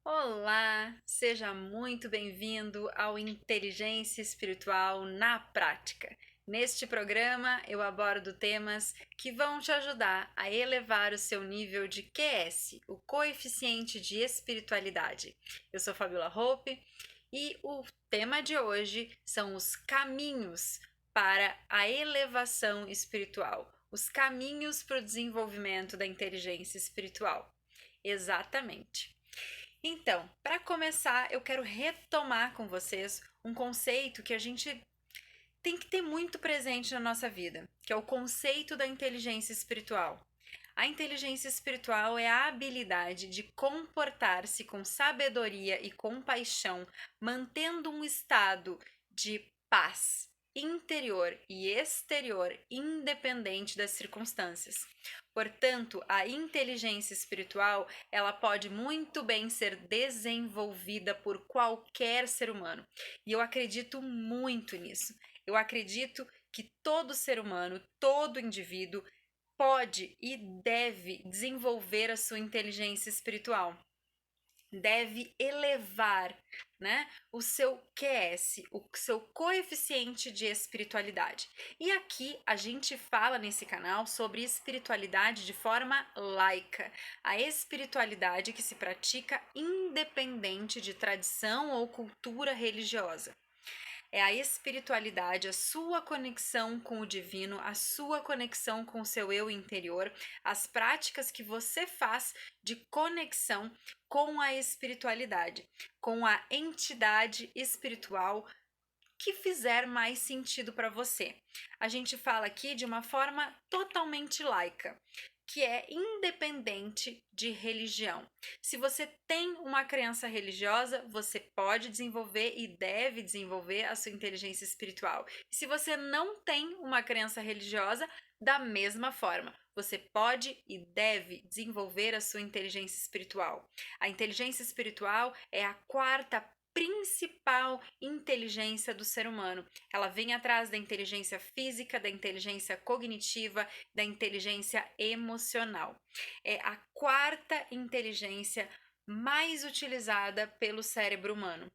Olá, seja muito bem-vindo ao Inteligência Espiritual na Prática. Neste programa, eu abordo temas que vão te ajudar a elevar o seu nível de QS, o coeficiente de espiritualidade. Eu sou Fabiola Hope e o tema de hoje são os caminhos para a elevação espiritual, os caminhos para o desenvolvimento da inteligência espiritual. Exatamente. Então, para começar, eu quero retomar com vocês um conceito que a gente tem que ter muito presente na nossa vida, que é o conceito da inteligência espiritual. A inteligência espiritual é a habilidade de comportar-se com sabedoria e compaixão, mantendo um estado de paz interior e exterior independente das circunstâncias. Portanto, a inteligência espiritual, ela pode muito bem ser desenvolvida por qualquer ser humano. E eu acredito muito nisso. Eu acredito que todo ser humano, todo indivíduo pode e deve desenvolver a sua inteligência espiritual. Deve elevar, né, o seu QS, o seu coeficiente de espiritualidade. E aqui a gente fala nesse canal sobre espiritualidade de forma laica, a espiritualidade que se pratica independente de tradição ou cultura religiosa. É a espiritualidade, a sua conexão com o divino, a sua conexão com o seu eu interior, as práticas que você faz de conexão com a espiritualidade, com a entidade espiritual que fizer mais sentido para você. A gente fala aqui de uma forma totalmente laica, que é independente de religião. Se você tem uma crença religiosa, você pode desenvolver e deve desenvolver a sua inteligência espiritual. E se você não tem uma crença religiosa, da mesma forma, você pode e deve desenvolver a sua inteligência espiritual. A inteligência espiritual é a quarta principal inteligência do ser humano. Ela vem atrás da inteligência física, da inteligência cognitiva, da inteligência emocional. É a quarta inteligência mais utilizada pelo cérebro humano.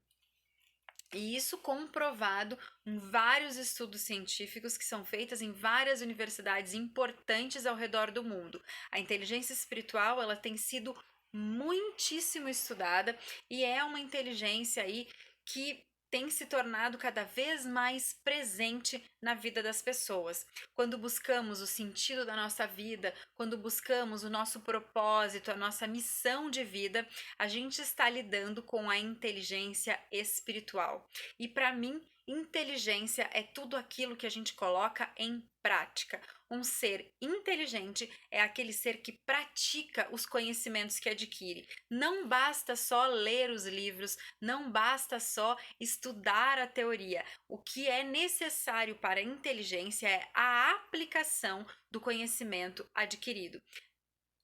E isso comprovado em vários estudos científicos que são feitos em várias universidades importantes ao redor do mundo. A inteligência espiritual, ela tem sido muitíssimo estudada e é uma inteligência aí que tem se tornado cada vez mais presente na vida das pessoas. Quando buscamos o sentido da nossa vida, quando buscamos o nosso propósito, a nossa missão de vida, a gente está lidando com a inteligência espiritual. E para mim, inteligência é tudo aquilo que a gente coloca em prática. Um ser inteligente é aquele ser que pratica os conhecimentos que adquire. Não basta só ler os livros, não basta só estudar a teoria. O que é necessário para a inteligência é a aplicação do conhecimento adquirido.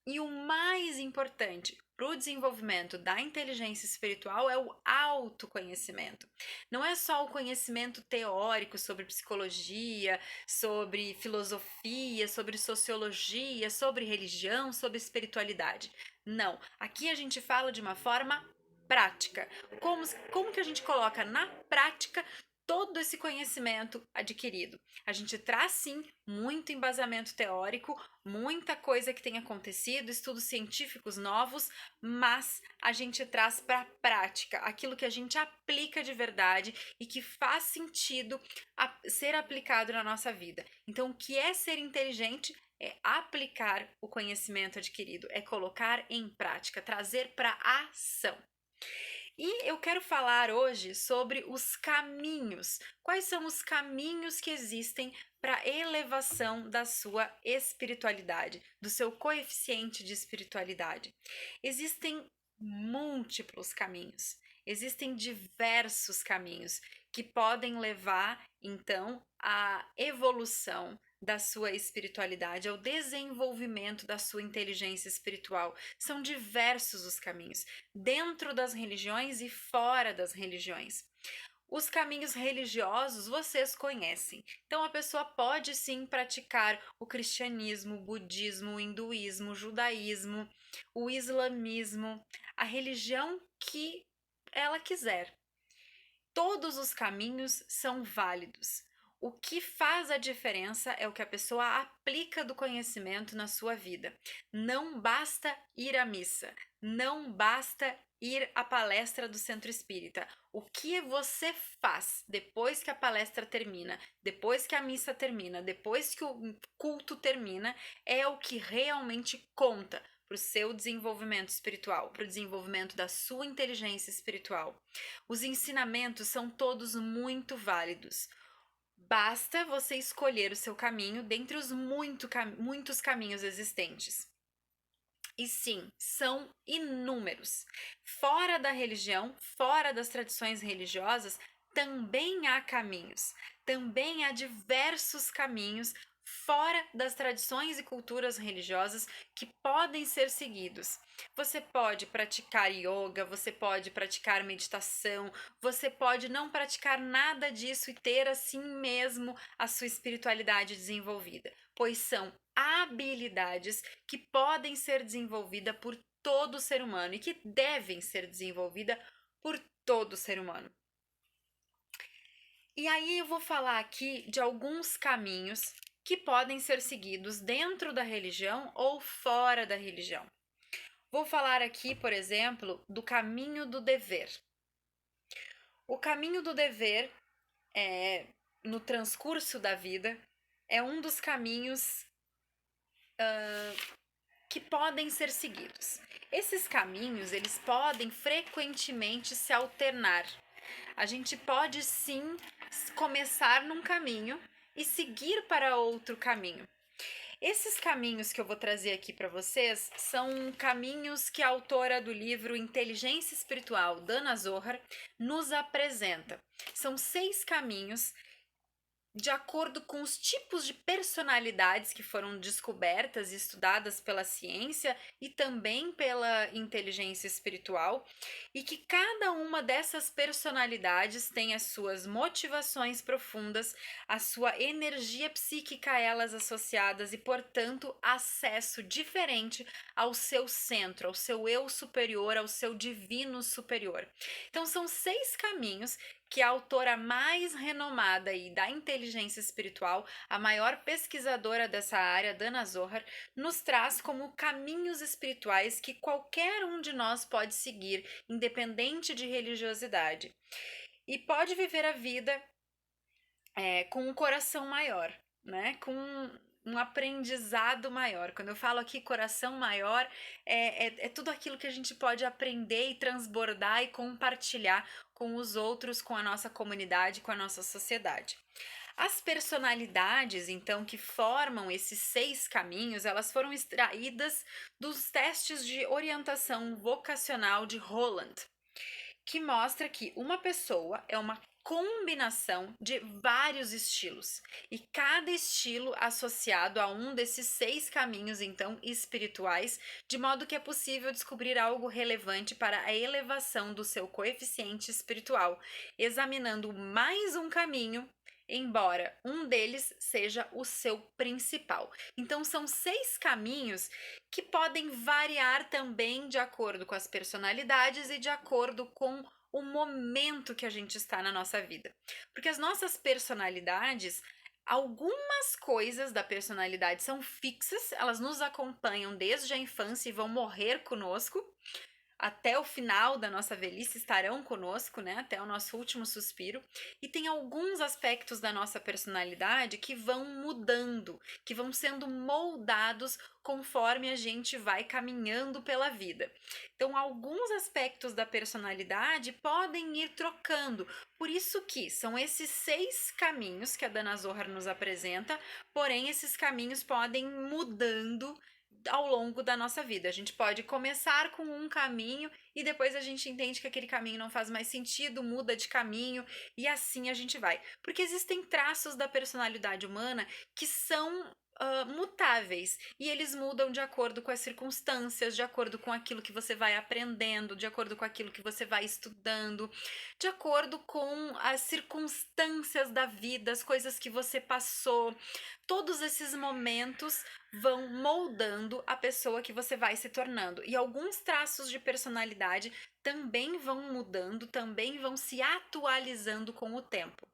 E o mais importante para o desenvolvimento da inteligência espiritual é o autoconhecimento. Não é só o conhecimento teórico sobre psicologia, sobre filosofia, sobre sociologia, sobre religião, sobre espiritualidade. Não, aqui a gente fala de uma forma prática. Como que a gente coloca na prática todo esse conhecimento adquirido? A gente traz sim muito embasamento teórico, muita coisa que tem acontecido, estudos científicos novos, mas a gente traz para a prática aquilo que a gente aplica de verdade e que faz sentido ser aplicado na nossa vida. Então, o que é ser inteligente? É aplicar o conhecimento adquirido, é colocar em prática, trazer para a ação. E eu quero falar hoje sobre os caminhos. Quais são os caminhos que existem para a elevação da sua espiritualidade, do seu coeficiente de espiritualidade? Existem múltiplos caminhos. Existem diversos caminhos que podem levar, então, à evolução da sua espiritualidade, ao desenvolvimento da sua inteligência espiritual. São diversos os caminhos, dentro das religiões e fora das religiões. Os caminhos religiosos vocês conhecem. Então a pessoa pode sim praticar o cristianismo, o budismo, o hinduísmo, o judaísmo, o islamismo, a religião que ela quiser. Todos os caminhos são válidos. O que faz a diferença é o que a pessoa aplica do conhecimento na sua vida. Não basta ir à missa, não basta ir à palestra do Centro Espírita. O que você faz depois que a palestra termina, depois que a missa termina, depois que o culto termina, é o que realmente conta para o seu desenvolvimento espiritual, para o desenvolvimento da sua inteligência espiritual. Os ensinamentos são todos muito válidos. Basta você escolher o seu caminho dentre os muitos caminhos existentes. E sim, são inúmeros. Fora da religião, fora das tradições religiosas, também há caminhos. Também há diversos caminhos fora das tradições e culturas religiosas que podem ser seguidos. Você pode praticar yoga, você pode praticar meditação, você pode não praticar nada disso e ter assim mesmo a sua espiritualidade desenvolvida, pois são habilidades que podem ser desenvolvidas por todo ser humano e que devem ser desenvolvidas por todo ser humano. E aí eu vou falar aqui de alguns caminhos que podem ser seguidos dentro da religião ou fora da religião. Vou falar aqui, por exemplo, do caminho do dever. O caminho do dever, no transcurso da vida, é um dos caminhos que podem ser seguidos. Esses caminhos, eles podem frequentemente se alternar. A gente pode sim começar num caminho e seguir para outro caminho. Esses caminhos que eu vou trazer aqui para vocês são caminhos que a autora do livro Inteligência Espiritual, Dana Zohar, nos apresenta. São 6 caminhos de acordo com os tipos de personalidades que foram descobertas e estudadas pela ciência e também pela inteligência espiritual, e que cada uma dessas personalidades tem as suas motivações profundas, a sua energia psíquica a elas associadas e, portanto, acesso diferente ao seu centro, ao seu eu superior, ao seu divino superior. Então, são 6 caminhos que a autora mais renomada aí da inteligência espiritual, a maior pesquisadora dessa área, Dana Zohar, nos traz como caminhos espirituais que qualquer um de nós pode seguir, independente de religiosidade. E pode viver a vida com um coração maior, né? Com um aprendizado maior. Quando eu falo aqui coração maior, é tudo aquilo que a gente pode aprender e transbordar e compartilhar com os outros, com a nossa comunidade, com a nossa sociedade. As personalidades, então, que formam esses 6 caminhos, elas foram extraídas dos testes de orientação vocacional de Holland, que mostra que uma pessoa é uma combinação de vários estilos e cada estilo associado a um desses 6 caminhos então espirituais, de modo que é possível descobrir algo relevante para a elevação do seu coeficiente espiritual, examinando mais um caminho, embora um deles seja o seu principal. Então são 6 caminhos que podem variar também de acordo com as personalidades e de acordo com o momento que a gente está na nossa vida. Porque as nossas personalidades, algumas coisas da personalidade são fixas, elas nos acompanham desde a infância e vão morrer conosco. Até o final da nossa velhice estarão conosco, né? Até o nosso último suspiro. E tem alguns aspectos da nossa personalidade que vão mudando, que vão sendo moldados conforme a gente vai caminhando pela vida. Então, alguns aspectos da personalidade podem ir trocando. Por isso que são esses 6 caminhos que a Dana Zohar nos apresenta, porém esses caminhos podem mudando ao longo da nossa vida. A gente pode começar com um caminho e depois a gente entende que aquele caminho não faz mais sentido, muda de caminho e assim a gente vai. Porque existem traços da personalidade humana que são mutáveis e eles mudam de acordo com as circunstâncias, de acordo com aquilo que você vai aprendendo, de acordo com aquilo que você vai estudando, de acordo com as circunstâncias da vida, as coisas que você passou. Todos esses momentos vão moldando a pessoa que você vai se tornando. E alguns traços de personalidade também vão mudando, também vão se atualizando com o tempo.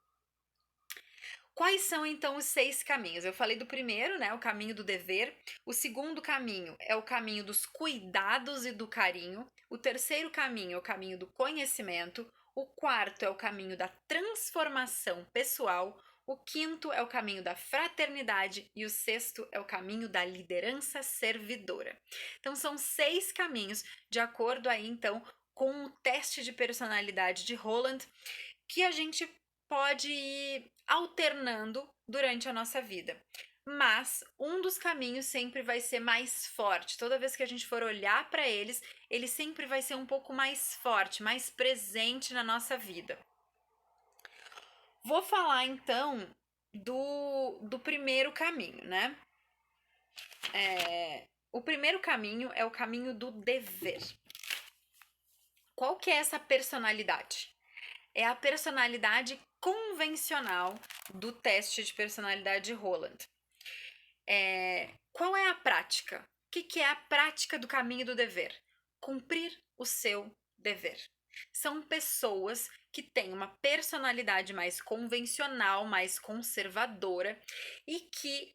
Quais são então os 6 caminhos? Eu falei do primeiro, né, o caminho do dever. O segundo caminho é o caminho dos cuidados e do carinho. O terceiro caminho é o caminho do conhecimento. O quarto é o caminho da transformação pessoal. O quinto é o caminho da fraternidade e o sexto é o caminho da liderança servidora. Então são 6 caminhos, de acordo aí então com o teste de personalidade de Holland, que a gente pode ir alternando durante a nossa vida. Mas um dos caminhos sempre vai ser mais forte. Toda vez que a gente for olhar para eles, ele sempre vai ser um pouco mais forte, mais presente na nossa vida. Vou falar então do primeiro caminho, né? O primeiro caminho é o caminho do dever. Qual que é essa personalidade? É a personalidade convencional do teste de personalidade de Holland. Qual é a prática? O que é a prática do caminho do dever? Cumprir o seu dever. São pessoas que têm uma personalidade mais convencional, mais conservadora e que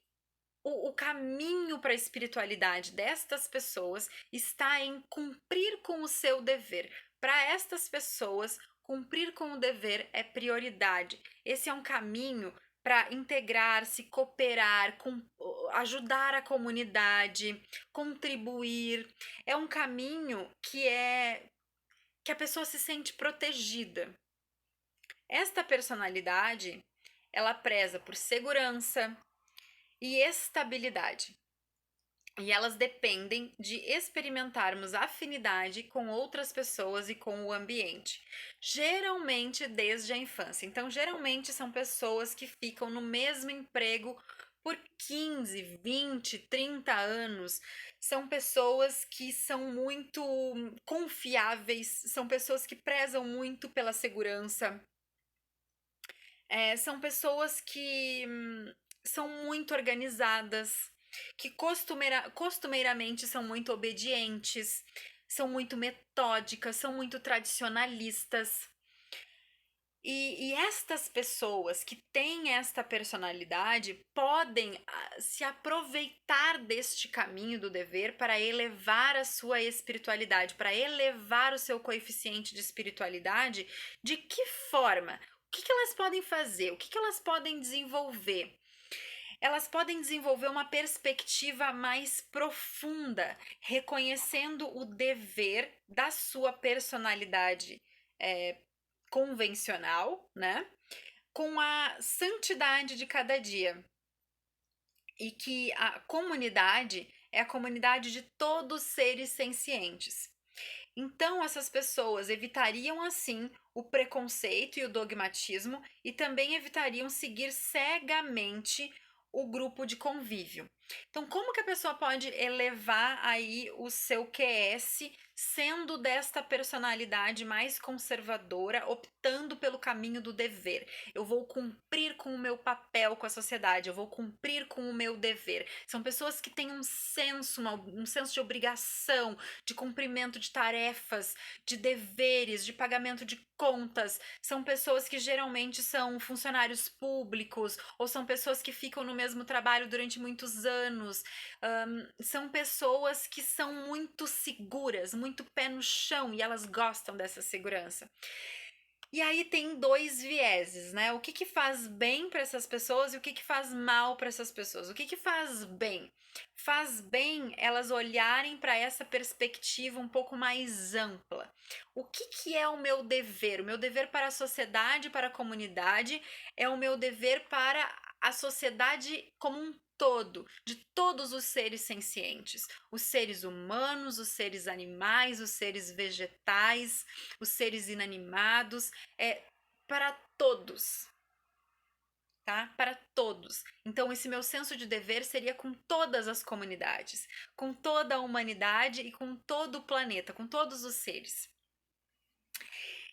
o caminho para a espiritualidade destas pessoas está em cumprir com o seu dever. Para estas pessoas, cumprir com o dever é prioridade. Esse é um caminho para integrar-se, cooperar, ajudar a comunidade, contribuir. É um caminho que a pessoa se sente protegida. Esta personalidade, ela preza por segurança e estabilidade. E elas dependem de experimentarmos afinidade com outras pessoas e com o ambiente, geralmente desde a infância. Então, geralmente são pessoas que ficam no mesmo emprego por 15, 20, 30 anos. São pessoas que são muito confiáveis, são pessoas que prezam muito pela segurança. São pessoas que são muito organizadas, que costumeiramente são muito obedientes, são muito metódicas, são muito tradicionalistas. E estas pessoas que têm esta personalidade podem se aproveitar deste caminho do dever para elevar a sua espiritualidade, para elevar o seu coeficiente de espiritualidade. De que forma? O que elas podem fazer? O que elas podem desenvolver? Elas podem desenvolver uma perspectiva mais profunda, reconhecendo o dever da sua personalidade convencional, né? Com a santidade de cada dia. E que a comunidade é a comunidade de todos os seres sencientes. Então, essas pessoas evitariam, assim, o preconceito e o dogmatismo e também evitariam seguir cegamente o grupo de convívio. Então, como que a pessoa pode elevar aí o seu QS sendo desta personalidade mais conservadora, optando pelo caminho do dever? Eu vou cumprir com o meu papel com a sociedade, eu vou cumprir com o meu dever. São pessoas que têm um senso de obrigação, de cumprimento de tarefas, de deveres, de pagamento de contas. São pessoas que geralmente são funcionários públicos ou são pessoas que ficam no mesmo trabalho durante muitos anos. São pessoas que são muito seguras, muito pé no chão e elas gostam dessa segurança. E aí tem 2 vieses, né? O que faz bem para essas pessoas e o que faz mal para essas pessoas. O que faz bem? Faz bem elas olharem para essa perspectiva um pouco mais ampla. O que é o meu dever? O meu dever para a sociedade, para a comunidade, é o meu dever para a sociedade como um todo, de todos os seres sencientes, os seres humanos, os seres animais, os seres vegetais, os seres inanimados, para todos. tá? Para todos. Então, esse meu senso de dever seria com todas as comunidades, com toda a humanidade e com todo o planeta, com todos os seres.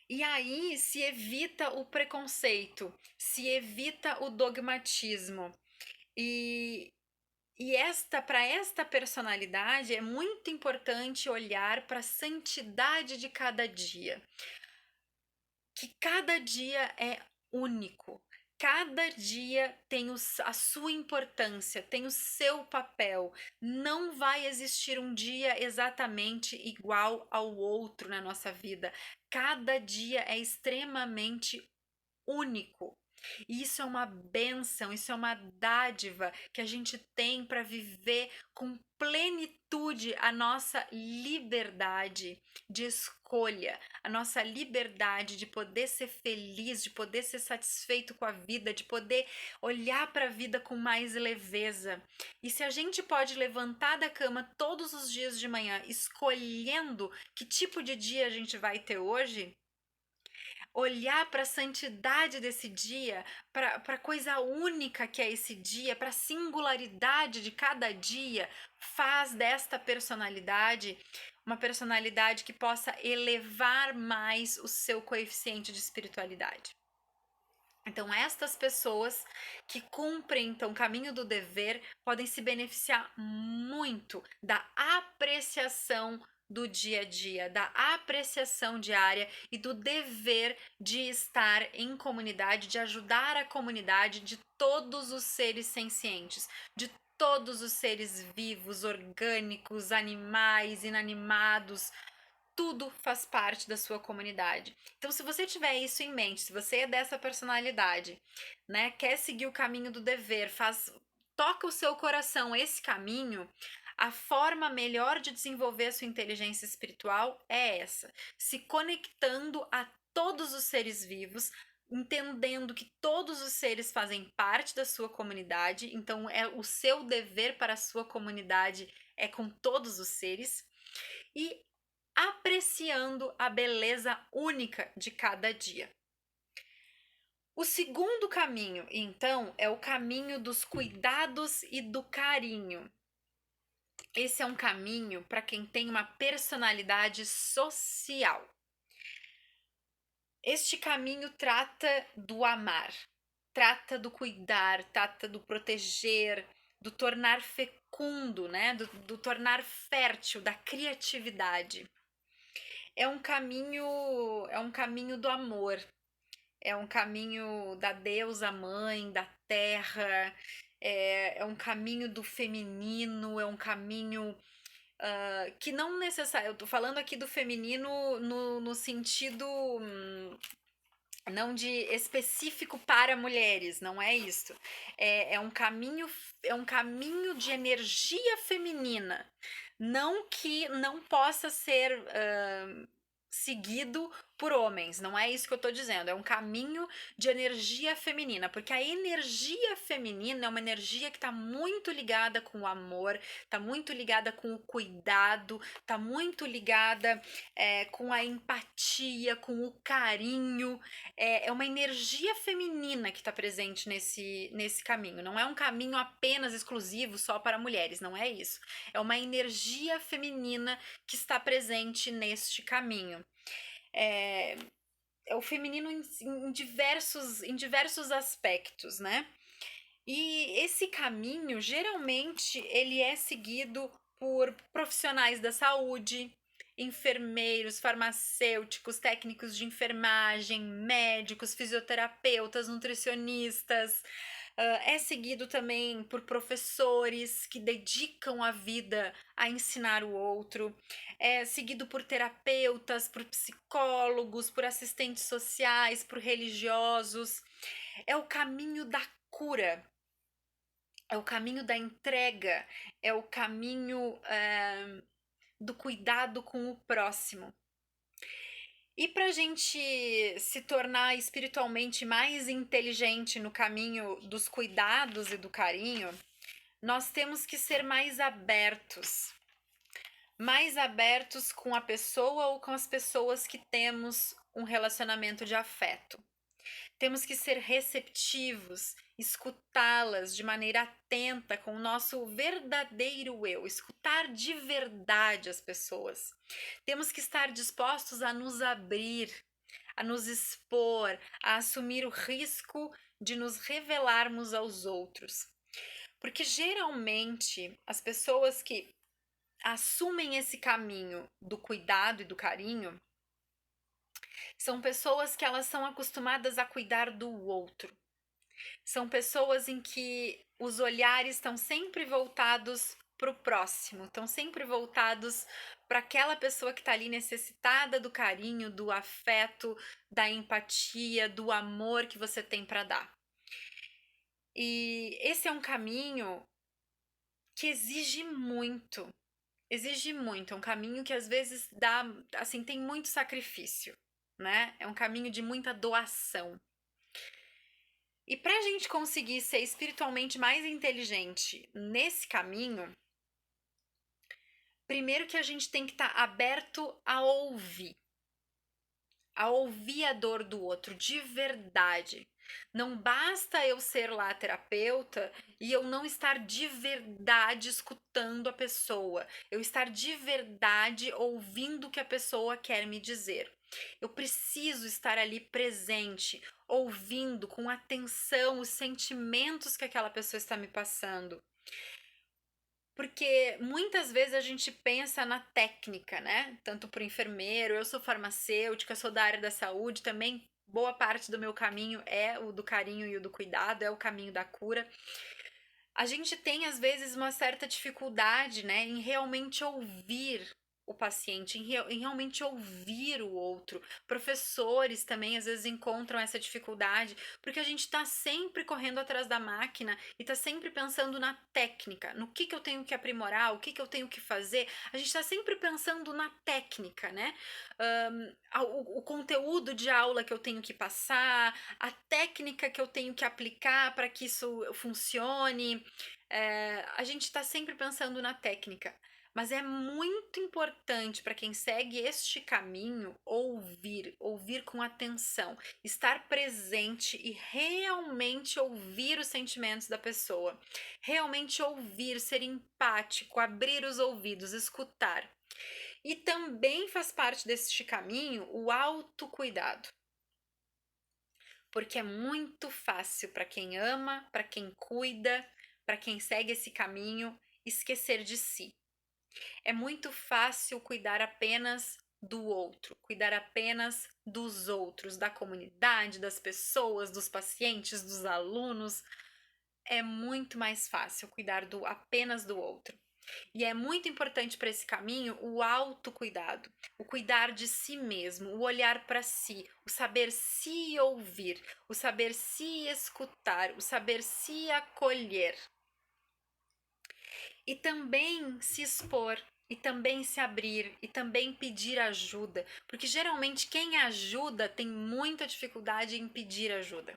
E aí se evita o preconceito, se evita o dogmatismo. E, para esta personalidade é muito importante olhar para a santidade de cada dia, que cada dia é único. Cada dia tem a sua importância, tem o seu papel. Não vai existir um dia exatamente igual ao outro na nossa vida. Cada dia é extremamente único. E isso é uma bênção, isso é uma dádiva que a gente tem para viver com plenitude a nossa liberdade de escolha, a nossa liberdade de poder ser feliz, de poder ser satisfeito com a vida, de poder olhar para a vida com mais leveza. E se a gente pode levantar da cama todos os dias de manhã escolhendo que tipo de dia a gente vai ter hoje, olhar para a santidade desse dia, para a coisa única que é esse dia, para a singularidade de cada dia, faz desta personalidade uma personalidade que possa elevar mais o seu coeficiente de espiritualidade. Então, estas pessoas que cumprem então, o caminho do dever podem se beneficiar muito da apreciação do dia a dia, da apreciação diária e do dever de estar em comunidade, de ajudar a comunidade de todos os seres sencientes, de todos os seres vivos, orgânicos, animais, inanimados, tudo faz parte da sua comunidade. Então, se você tiver isso em mente, se você é dessa personalidade, né, quer seguir o caminho do dever, toca o seu coração esse caminho, a forma melhor de desenvolver a sua inteligência espiritual é essa, se conectando a todos os seres vivos, entendendo que todos os seres fazem parte da sua comunidade, então é o seu dever para a sua comunidade é com todos os seres, e apreciando a beleza única de cada dia. O segundo caminho, então, é o caminho dos cuidados e do carinho. Esse é um caminho para quem tem uma personalidade social. Este caminho trata do amar, trata do cuidar, trata do proteger, do tornar fecundo, né? Do tornar fértil, da criatividade. É um caminho do amor, é um caminho da deusa mãe, da terra, é um caminho do feminino, é um caminho que não necessariamente. Eu tô falando aqui do feminino no sentido não de específico para mulheres, não é isso. É um caminho de energia feminina. Não que não possa ser seguido por homens, não é isso que eu tô dizendo, é um caminho de energia feminina, porque a energia feminina é uma energia que tá muito ligada com o amor, tá muito ligada com o cuidado, tá muito ligada com a empatia, com o carinho, é uma energia feminina que está presente nesse caminho, não é um caminho apenas exclusivo só para mulheres, não é isso, é uma energia feminina que está presente neste caminho. É o feminino em diversos aspectos, né? E esse caminho, geralmente, ele é seguido por profissionais da saúde, enfermeiros, farmacêuticos, técnicos de enfermagem, médicos, fisioterapeutas, nutricionistas. É seguido também por professores que dedicam a vida a ensinar o outro. É seguido por terapeutas, por psicólogos, por assistentes sociais, por religiosos. É o caminho da cura, é o caminho da entrega, é o caminho do cuidado com o próximo. E para a gente se tornar espiritualmente mais inteligente no caminho dos cuidados e do carinho, nós temos que ser mais abertos com a pessoa ou com as pessoas que temos um relacionamento de afeto. Temos que ser receptivos, escutá-las de maneira atenta com o nosso verdadeiro eu, escutar de verdade as pessoas. Temos que estar dispostos a nos abrir, a nos expor, a assumir o risco de nos revelarmos aos outros. Porque geralmente as pessoas que assumem esse caminho do cuidado e do carinho são pessoas que elas são acostumadas a cuidar do outro. São pessoas em que os olhares estão sempre voltados para o próximo, estão sempre voltados para aquela pessoa que está ali necessitada do carinho, do afeto, da empatia, do amor que você tem para dar. E esse é um caminho que exige muito, é um caminho que às vezes dá, assim, tem muito sacrifício, né? É um caminho de muita doação. E para a gente conseguir ser espiritualmente mais inteligente nesse caminho, primeiro que a gente tem que estar aberto a ouvir a dor do outro de verdade. Não basta eu ser lá terapeuta e eu não estar de verdade escutando a pessoa, eu estar de verdade ouvindo o que a pessoa quer me dizer. Eu preciso estar ali presente, ouvindo com atenção os sentimentos que aquela pessoa está me passando. Porque muitas vezes a gente pensa na técnica, né? Tanto para o enfermeiro, eu sou farmacêutica, sou da área da saúde, também boa parte do meu caminho é o do carinho e o do cuidado, é o caminho da cura. A gente tem às vezes uma certa dificuldade, né, em realmente ouvir o paciente, em realmente ouvir o outro. Professores também às vezes encontram essa dificuldade, porque a gente está sempre correndo atrás da máquina e está sempre pensando na técnica, no que eu tenho que aprimorar, o que eu tenho que fazer. A gente está sempre pensando na técnica, né? O conteúdo de aula que eu tenho que passar, a técnica que eu tenho que aplicar para que isso funcione. A gente está sempre pensando na técnica. Mas é muito importante para quem segue este caminho ouvir com atenção, estar presente e realmente ouvir os sentimentos da pessoa, realmente ouvir, ser empático, abrir os ouvidos, escutar. E também faz parte deste caminho o autocuidado. Porque é muito fácil para quem ama, para quem cuida, para quem segue esse caminho, esquecer de si. É muito fácil cuidar apenas do outro, cuidar apenas dos outros, da comunidade, das pessoas, dos pacientes, dos alunos. É muito mais fácil cuidar apenas do outro. E é muito importante para esse caminho o autocuidado, o cuidar de si mesmo, o olhar para si, o saber se ouvir, o saber se escutar, o saber se acolher. E também se expor, e também se abrir, e também pedir ajuda, porque geralmente quem ajuda tem muita dificuldade em pedir ajuda.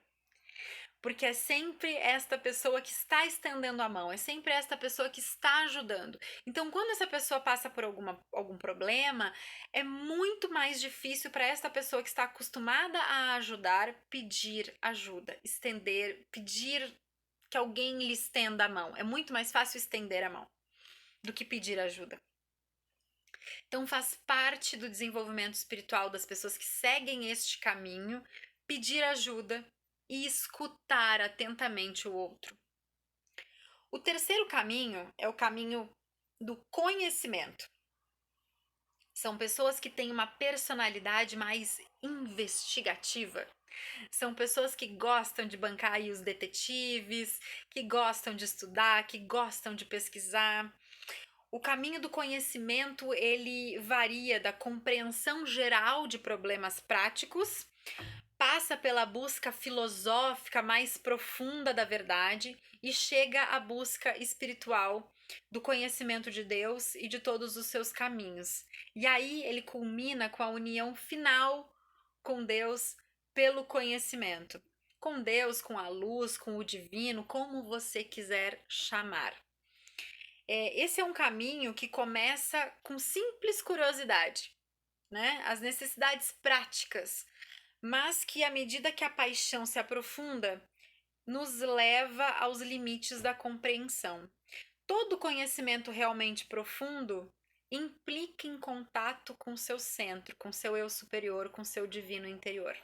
Porque é sempre esta pessoa que está estendendo a mão, é sempre esta pessoa que está ajudando. Então, quando essa pessoa passa por algum problema, é muito mais difícil para esta pessoa que está acostumada a ajudar pedir ajuda, estender, pedir que alguém lhe estenda a mão. É muito mais fácil estender a mão do que pedir ajuda. Então, faz parte do desenvolvimento espiritual das pessoas que seguem este caminho pedir ajuda e escutar atentamente o outro. O terceiro caminho é o caminho do conhecimento. São pessoas que têm uma personalidade mais investigativa. São pessoas que gostam de bancar aí os detetives, que gostam de estudar, que gostam de pesquisar. O caminho do conhecimento, ele varia da compreensão geral de problemas práticos, passa pela busca filosófica mais profunda da verdade e chega à busca espiritual do conhecimento de Deus e de todos os seus caminhos. E aí ele culmina com a união final com Deus pelo conhecimento. Com Deus, com a luz, com o divino, como você quiser chamar. Esse é um caminho que começa com simples curiosidade, né? As necessidades práticas mas que à medida que a paixão se aprofunda, nos leva aos limites da compreensão. Todo conhecimento realmente profundo implica em contato com seu centro, com seu eu superior, com seu divino interior.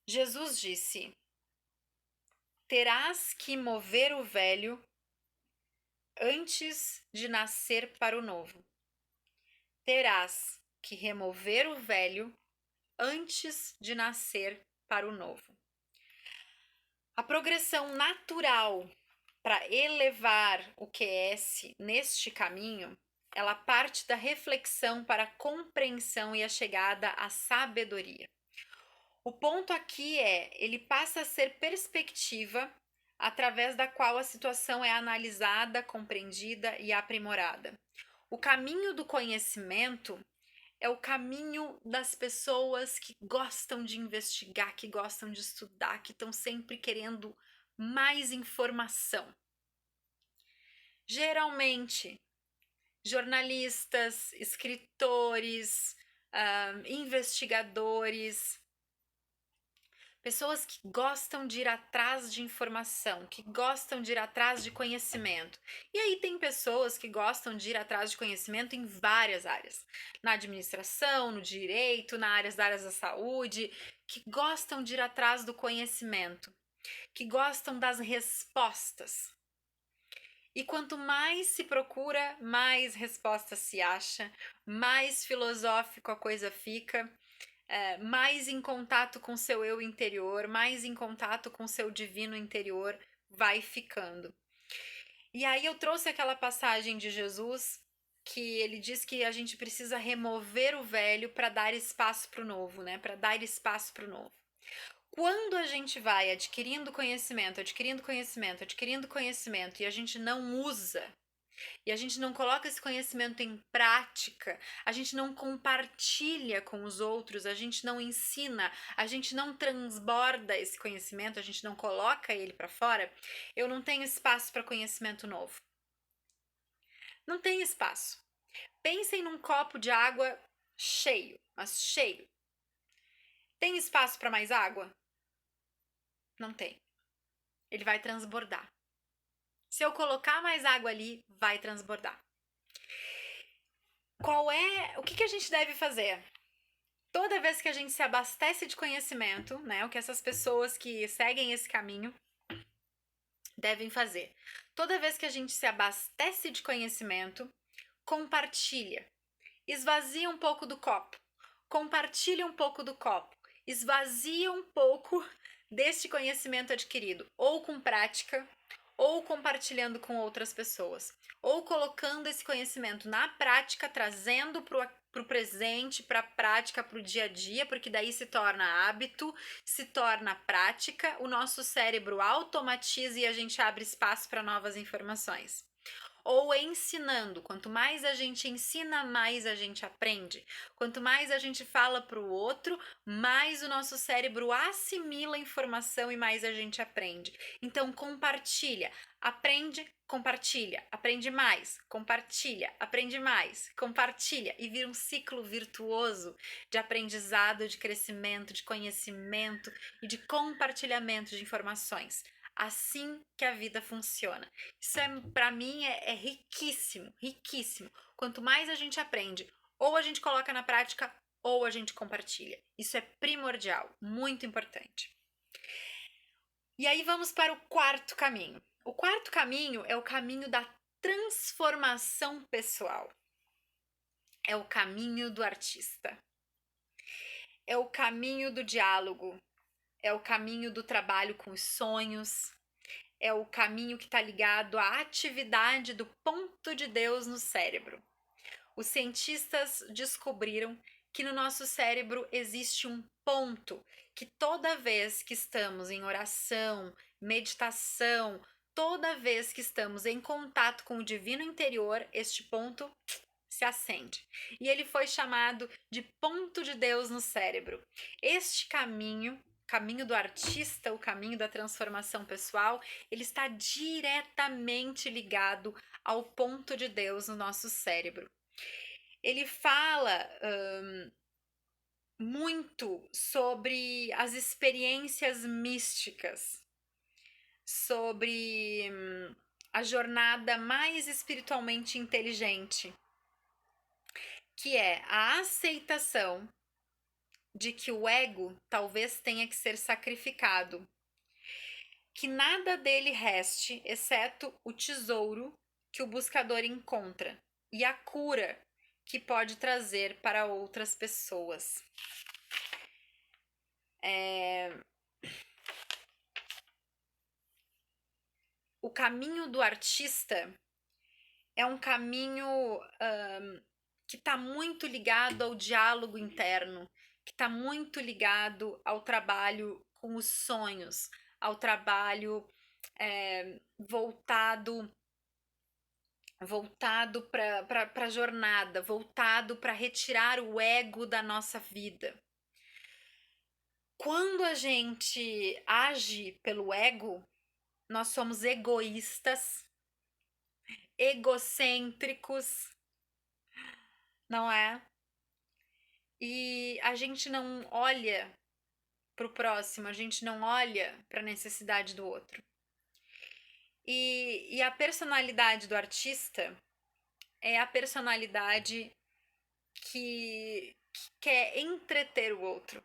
Jesus disse: terás que mover o velho antes de nascer para o novo. Terás que remover o velho antes de nascer para o novo. A progressão natural para elevar o QS neste caminho, ela parte da reflexão para a compreensão e a chegada à sabedoria. O ponto aqui ele passa a ser perspectiva através da qual a situação é analisada, compreendida e aprimorada. O caminho do conhecimento é o caminho das pessoas que gostam de investigar, que gostam de estudar, que estão sempre querendo mais informação. Geralmente, jornalistas, escritores, investigadores, pessoas que gostam de ir atrás de informação, que gostam de ir atrás de conhecimento. E aí tem pessoas que gostam de ir atrás de conhecimento em várias áreas. Na administração, no direito, nas áreas da saúde, que gostam de ir atrás do conhecimento, que gostam das respostas. E quanto mais se procura, mais respostas se acha, mais filosófico a coisa fica. Mais em contato com seu eu interior, mais em contato com seu divino interior vai ficando. E aí eu trouxe aquela passagem de Jesus que ele diz que a gente precisa remover o velho para dar espaço para o novo, né? Para dar espaço para o novo. Quando a gente vai adquirindo conhecimento e a gente não usa, e a gente não coloca esse conhecimento em prática, a gente não compartilha com os outros, a gente não ensina, a gente não transborda esse conhecimento, a gente não coloca ele para fora, eu não tenho espaço para conhecimento novo. Não tem espaço. Pensem num copo de água cheio, mas cheio. Tem espaço para mais água? Não tem. Ele vai transbordar. Se eu colocar mais água ali, vai transbordar. O que a gente deve fazer? Toda vez que a gente se abastece de conhecimento, né, o que essas pessoas que seguem esse caminho devem fazer. Toda vez que a gente se abastece de conhecimento, compartilha. Esvazia um pouco do copo. Compartilha um pouco do copo. Esvazia um pouco deste conhecimento adquirido, ou com prática, ou compartilhando com outras pessoas, ou colocando esse conhecimento na prática, trazendo para o presente, para a prática, para o dia a dia, porque daí se torna hábito, se torna prática, o nosso cérebro automatiza e a gente abre espaço para novas informações. Ou ensinando. Quanto mais a gente ensina, mais a gente aprende. Quanto mais a gente fala para o outro, mais o nosso cérebro assimila informação e mais a gente aprende. Então, compartilha. Aprende, compartilha. Aprende mais, compartilha. Aprende mais, compartilha. E vira um ciclo virtuoso de aprendizado, de crescimento, de conhecimento e de compartilhamento de informações. Assim que a vida funciona. Isso para mim é riquíssimo, riquíssimo. Quanto mais a gente aprende, ou a gente coloca na prática, ou a gente compartilha. Isso é primordial, muito importante. E aí vamos para o quarto caminho. O quarto caminho é o caminho da transformação pessoal. É o caminho do artista. É o caminho do diálogo. É o caminho do trabalho com os sonhos, é o caminho que está ligado à atividade do ponto de Deus no cérebro. Os cientistas descobriram que no nosso cérebro existe um ponto que toda vez que estamos em oração, meditação, toda vez que estamos em contato com o divino interior, este ponto se acende. E ele foi chamado de ponto de Deus no cérebro. Este caminho do artista, o caminho da transformação pessoal, ele está diretamente ligado ao ponto de Deus no nosso cérebro. ele fala muito sobre as experiências místicas, sobre a jornada mais espiritualmente inteligente, que é a aceitação de que o ego talvez tenha que ser sacrificado, que nada dele reste exceto o tesouro que o buscador encontra e a cura que pode trazer para outras pessoas. O caminho do artista é um caminho que está muito ligado ao diálogo interno, que está muito ligado ao trabalho com os sonhos, ao trabalho voltado para a jornada, voltado para retirar o ego da nossa vida. Quando a gente age pelo ego, nós somos egoístas, egocêntricos, não é? E a gente não olha para o próximo, a gente não olha para a necessidade do outro. E a personalidade do artista é a personalidade que quer entreter o outro.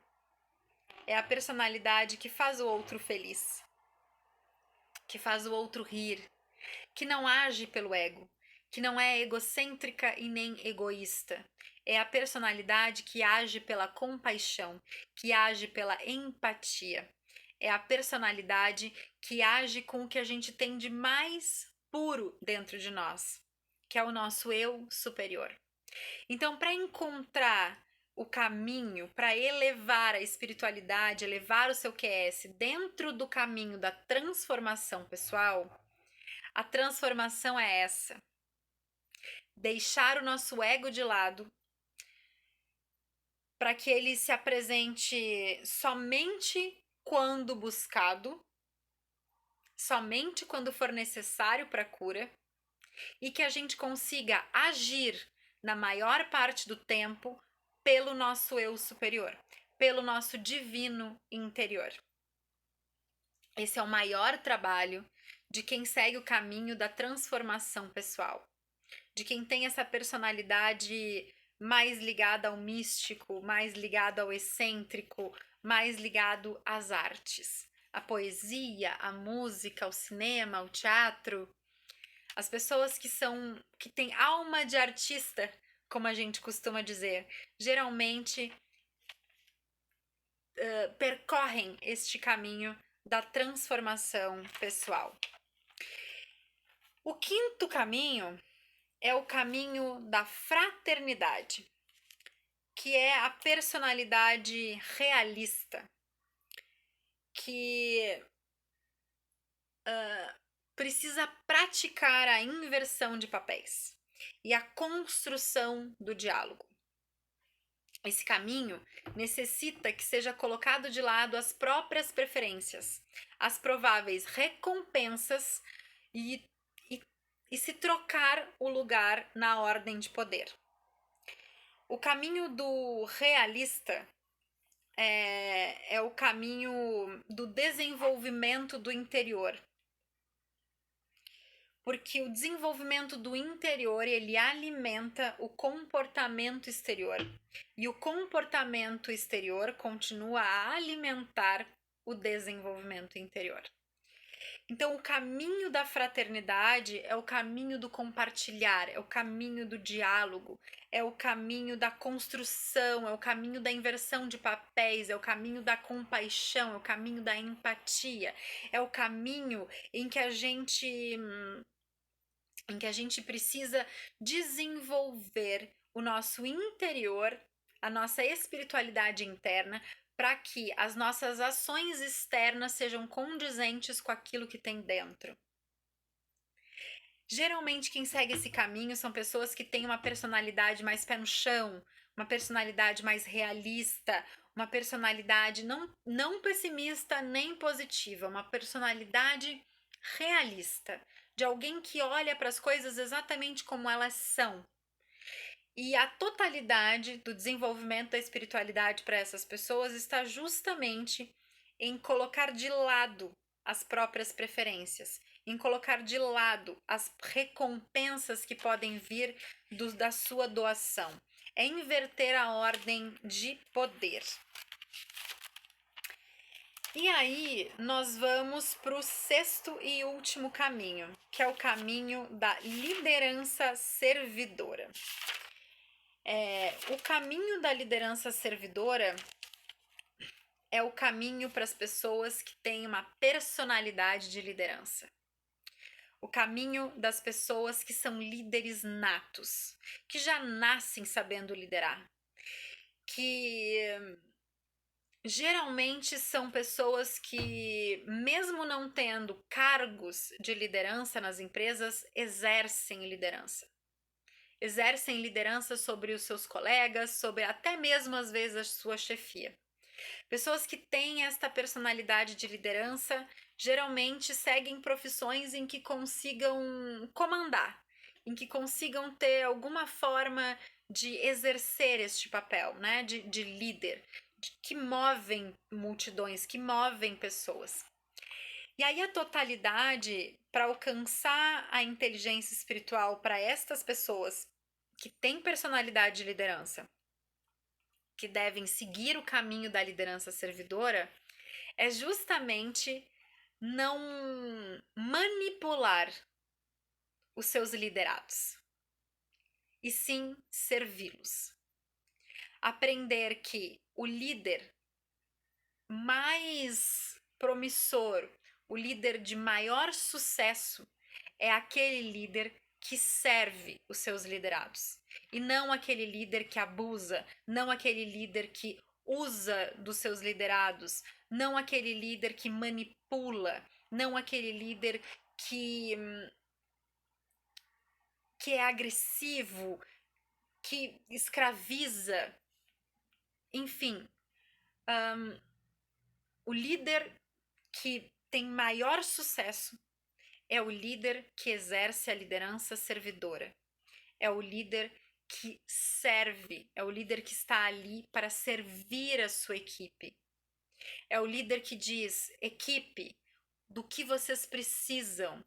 É a personalidade que faz o outro feliz, que faz o outro rir, que não age pelo ego, que não é egocêntrica e nem egoísta. É a personalidade que age pela compaixão, que age pela empatia. É a personalidade que age com o que a gente tem de mais puro dentro de nós, que é o nosso eu superior. Então, para encontrar o caminho, para elevar a espiritualidade, elevar o seu QS dentro do caminho da transformação pessoal, a transformação é essa: deixar o nosso ego de lado para que ele se apresente somente quando buscado, somente quando for necessário para a cura, e que a gente consiga agir na maior parte do tempo pelo nosso eu superior, pelo nosso divino interior. Esse é o maior trabalho de quem segue o caminho da transformação pessoal, de quem tem essa personalidade mais ligada ao místico, mais ligada ao excêntrico, mais ligado às artes, à poesia, à música, ao cinema, ao teatro. As pessoas que têm alma de artista, como a gente costuma dizer, geralmente percorrem este caminho da transformação pessoal. O quinto caminho é o caminho da fraternidade, que é a personalidade realista, que precisa praticar a inversão de papéis e a construção do diálogo. Esse caminho necessita que seja colocado de lado as próprias preferências, as prováveis recompensas e se trocar o lugar na ordem de poder. O caminho do realista é o caminho do desenvolvimento do interior. Porque o desenvolvimento do interior, ele alimenta o comportamento exterior. E o comportamento exterior continua a alimentar o desenvolvimento interior. Então, o caminho da fraternidade é o caminho do compartilhar, é o caminho do diálogo, é o caminho da construção, é o caminho da inversão de papéis, é o caminho da compaixão, é o caminho da empatia, é o caminho em que a gente precisa desenvolver o nosso interior, a nossa espiritualidade interna, para que as nossas ações externas sejam condizentes com aquilo que tem dentro. Geralmente quem segue esse caminho são pessoas que têm uma personalidade mais pé no chão, uma personalidade mais realista, uma personalidade não pessimista nem positiva, uma personalidade realista, de alguém que olha para as coisas exatamente como elas são. E a totalidade do desenvolvimento da espiritualidade para essas pessoas está justamente em colocar de lado as próprias preferências, em colocar de lado as recompensas que podem vir da sua doação. É inverter a ordem de poder. E aí, nós vamos para o sexto e último caminho, que é o caminho da liderança servidora. O caminho da liderança servidora é o caminho para as pessoas que têm uma personalidade de liderança. O caminho das pessoas que são líderes natos, que já nascem sabendo liderar, que geralmente são pessoas que, mesmo não tendo cargos de liderança nas empresas, exercem liderança. Exercem liderança sobre os seus colegas, sobre até mesmo às vezes a sua chefia. Pessoas que têm esta personalidade de liderança geralmente seguem profissões em que consigam comandar, em que consigam ter alguma forma de exercer este papel, né, de líder, que movem multidões, que movem pessoas. E aí a totalidade, para alcançar a inteligência espiritual para estas pessoas que têm personalidade de liderança, que devem seguir o caminho da liderança servidora, é justamente não manipular os seus liderados, e sim servi-los. Aprender que o líder mais promissor, o líder de maior sucesso, é aquele líder que serve os seus liderados. E não aquele líder que abusa, não aquele líder que usa dos seus liderados, não aquele líder que manipula, não aquele líder que é agressivo, que escraviza. Enfim, o líder que tem maior sucesso é o líder que exerce a liderança servidora. É o líder que serve, é o líder que está ali para servir a sua equipe. É o líder que diz: equipe, do que vocês precisam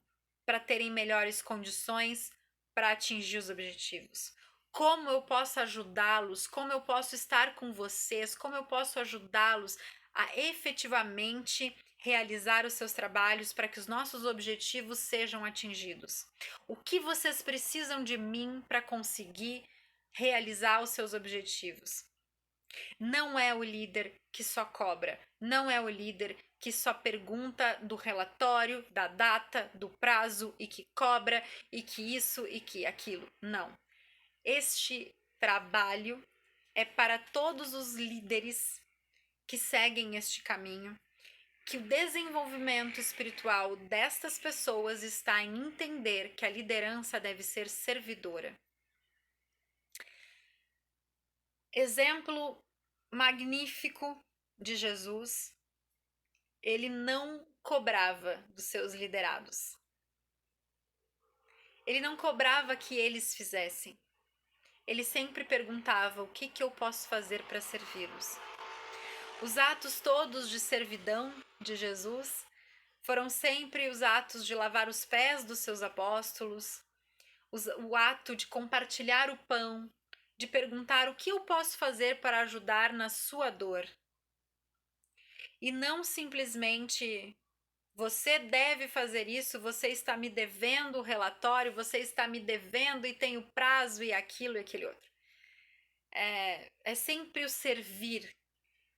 para terem melhores condições para atingir os objetivos. Como eu posso ajudá-los? Como eu posso estar com vocês? Como eu posso ajudá-los a efetivamente realizar os seus trabalhos para que os nossos objetivos sejam atingidos? O que vocês precisam de mim para conseguir realizar os seus objetivos? Não é o líder que só cobra, não é o líder que só pergunta do relatório, da data, do prazo e que cobra e que isso e que aquilo. Não. Este trabalho é para todos os líderes que seguem este caminho, que o desenvolvimento espiritual destas pessoas está em entender que a liderança deve ser servidora. Exemplo magnífico de Jesus, ele não cobrava dos seus liderados. Ele não cobrava que eles fizessem. Ele sempre perguntava: o que eu posso fazer para servi-los? Os atos todos de servidão de Jesus foram sempre os atos de lavar os pés dos seus apóstolos, o ato de compartilhar o pão, de perguntar: o que eu posso fazer para ajudar na sua dor? E não simplesmente: você deve fazer isso, você está me devendo o relatório, você está me devendo e tem o prazo e aquilo e aquele outro. É sempre o servir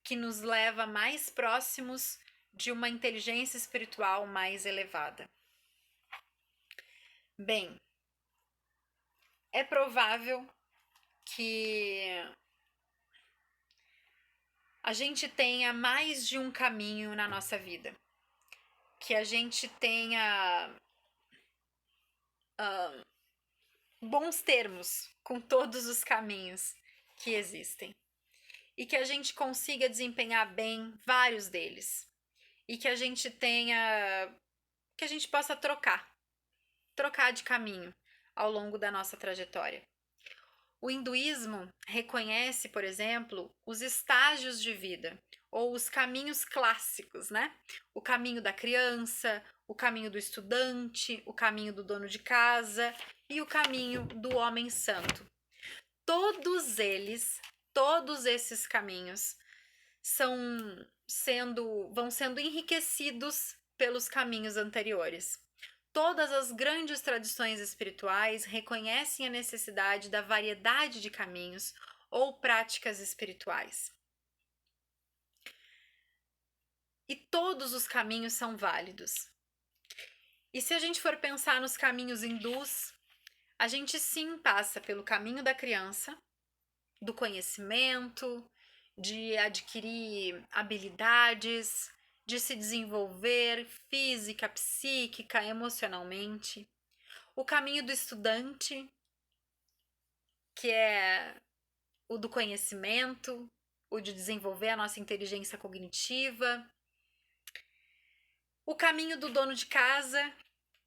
que nos leva mais próximos de uma inteligência espiritual mais elevada. Bem, é provável que a gente tenha mais de um caminho na nossa vida, que a gente tenha bons termos com todos os caminhos que existem e que a gente consiga desempenhar bem vários deles e que a gente possa trocar de caminho ao longo da nossa trajetória. O hinduísmo reconhece, por exemplo, os estágios de vida, ou os caminhos clássicos, né? O caminho da criança, o caminho do estudante, o caminho do dono de casa e o caminho do homem santo. Todos eles, todos esses caminhos vão sendo enriquecidos pelos caminhos anteriores. Todas as grandes tradições espirituais reconhecem a necessidade da variedade de caminhos ou práticas espirituais. E todos os caminhos são válidos. E se a gente for pensar nos caminhos hindus, a gente sim passa pelo caminho da criança, do conhecimento, de adquirir habilidades, de se desenvolver física, psíquica, emocionalmente. O caminho do estudante, que é o do conhecimento, o de desenvolver a nossa inteligência cognitiva. O caminho do dono de casa,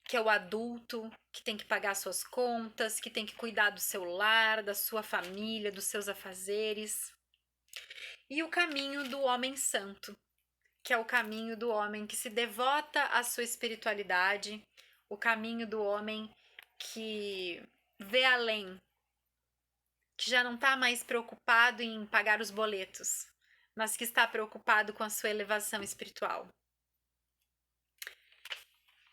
que é o adulto, que tem que pagar suas contas, que tem que cuidar do seu lar, da sua família, dos seus afazeres. E o caminho do homem santo, que é o caminho do homem que se devota à sua espiritualidade, o caminho do homem que vê além, que já não está mais preocupado em pagar os boletos, mas que está preocupado com a sua elevação espiritual.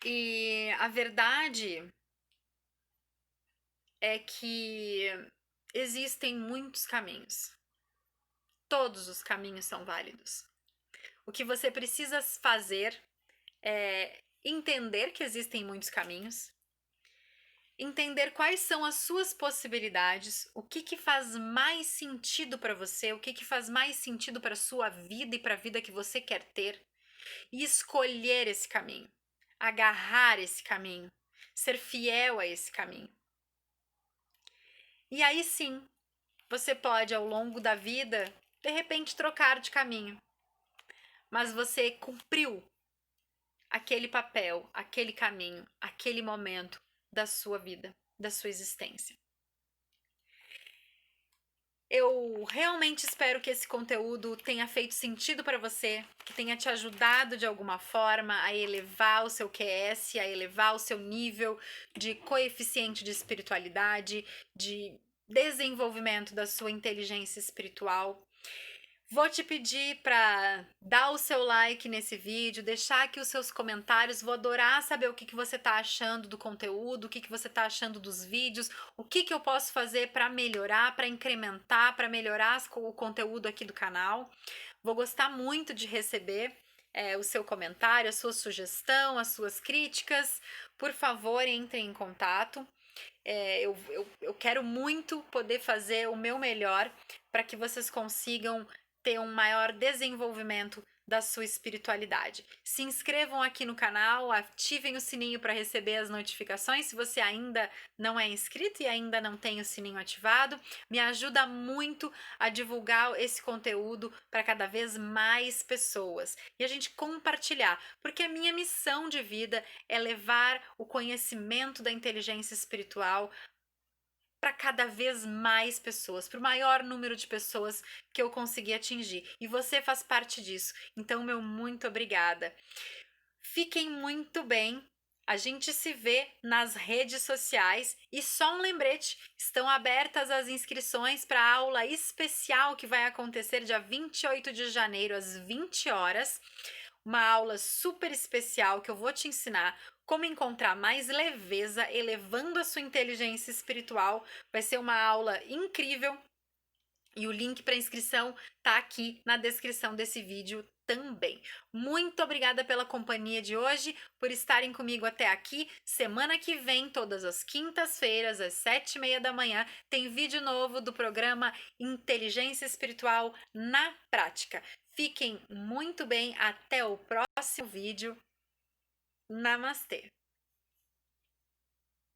E a verdade é que existem muitos caminhos. Todos os caminhos são válidos. O que você precisa fazer é entender que existem muitos caminhos, entender quais são as suas possibilidades, o que faz mais sentido para você, o que faz mais sentido para a sua vida e para a vida que você quer ter, e escolher esse caminho, agarrar esse caminho, ser fiel a esse caminho. E aí sim, você pode ao longo da vida, de repente, trocar de caminho, mas você cumpriu aquele papel, aquele caminho, aquele momento da sua vida, da sua existência. Eu realmente espero que esse conteúdo tenha feito sentido para você, que tenha te ajudado de alguma forma a elevar o seu QS, a elevar o seu nível de coeficiente de espiritualidade, de desenvolvimento da sua inteligência espiritual. Vou te pedir para dar o seu like nesse vídeo, deixar aqui os seus comentários. Vou adorar saber o que você está achando do conteúdo, o que você está achando dos vídeos, o que eu posso fazer para melhorar, para incrementar, para melhorar o conteúdo aqui do canal. Vou gostar muito de receber o seu comentário, a sua sugestão, as suas críticas. Por favor, entre em contato. Eu quero muito poder fazer o meu melhor para que vocês consigam ter um maior desenvolvimento da sua espiritualidade. Se inscrevam aqui no canal, ativem o sininho para receber as notificações. Se você ainda não é inscrito e ainda não tem o sininho ativado, me ajuda muito a divulgar esse conteúdo para cada vez mais pessoas e a gente compartilhar, porque a minha missão de vida é levar o conhecimento da inteligência espiritual para cada vez mais pessoas, para o maior número de pessoas que eu conseguir atingir. E você faz parte disso. Então, meu muito obrigada. Fiquem muito bem. A gente se vê nas redes sociais. E só um lembrete: estão abertas as inscrições para a aula especial que vai acontecer dia 28 de janeiro, às 20 horas. Uma aula super especial que eu vou te ensinar como encontrar mais leveza, elevando a sua inteligência espiritual. Vai ser uma aula incrível e o link para inscrição tá aqui na descrição desse vídeo também. Muito obrigada pela companhia de hoje, por estarem comigo até aqui. Semana que vem, todas as quintas-feiras, às 7h30 da manhã, tem vídeo novo do programa Inteligência Espiritual na Prática. Fiquem muito bem, até o próximo vídeo. Namastê!